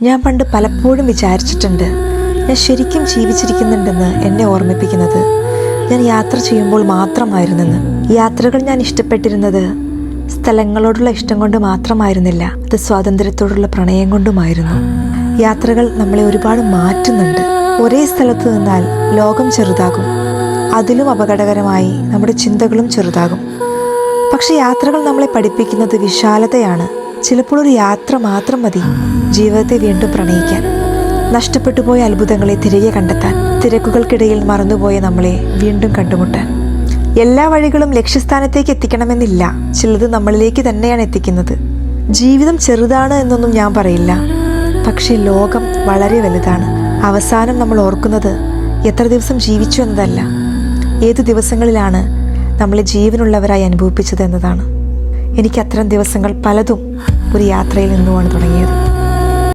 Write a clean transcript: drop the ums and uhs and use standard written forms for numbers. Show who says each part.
Speaker 1: ഞാൻ പണ്ട് പലപ്പോഴും വിചാരിച്ചിട്ടുണ്ട്, ഞാൻ ശരിക്കും ജീവിച്ചിരിക്കുന്നുണ്ടെന്ന് എന്നെ ഓർമ്മിപ്പിക്കുന്നത് ഞാൻ യാത്ര ചെയ്യുമ്പോൾ മാത്രമായിരുന്നെന്ന്. യാത്രകൾ ഞാൻ ഇഷ്ടപ്പെട്ടിരുന്നത് സ്ഥലങ്ങളോടുള്ള ഇഷ്ടം കൊണ്ട് മാത്രമായിരുന്നില്ല, അത് സ്വാതന്ത്ര്യത്തോടുള്ള പ്രണയം കൊണ്ടുമായിരുന്നു. യാത്രകൾ നമ്മളെ ഒരുപാട് മാറ്റുന്നുണ്ട്. ഒരേ സ്ഥലത്ത് നിന്നാൽ ലോകം ചെറുതാകും, അതിലും അപകടകരമായി നമ്മുടെ ചിന്തകളും ചെറുതാകും. പക്ഷെ യാത്രകൾ നമ്മളെ പഠിപ്പിക്കുന്നത് വിശാലതയാണ്. ചിലപ്പോൾ ഒരു യാത്ര മാത്രം മതി ജീവിതത്തെ വീണ്ടും പ്രണയിക്കാൻ, നഷ്ടപ്പെട്ടു പോയ അത്ഭുതങ്ങളെ തിരികെ കണ്ടെത്താൻ, തിരക്കുകൾക്കിടയിൽ മറന്നുപോയ നമ്മളെ വീണ്ടും കണ്ടുമുട്ടാൻ. എല്ലാ വഴികളും ലക്ഷ്യസ്ഥാനത്തേക്ക് എത്തിക്കണമെന്നില്ല, ചിലത് നമ്മളിലേക്ക് തന്നെയാണ് എത്തിക്കുന്നത്. ജീവിതം ചെറുതാണ് എന്നൊന്നും ഞാൻ പറയില്ല, പക്ഷേ ലോകം വളരെ വലുതാണ്. അവസാനം നമ്മൾ ഓർക്കുന്നത് എത്ര ദിവസം ജീവിച്ചു എന്നതല്ല, ഏതു ദിവസങ്ങളിലാണ് നമ്മളെ ജീവനുള്ളവരായി അനുഭവിപ്പിച്ചത് എന്നതാണ്. എനിക്ക് അത്തരം ദിവസങ്ങൾ പലതും ഒരു യാത്രയിൽ നിന്നുമാണ് തുടങ്ങിയത്.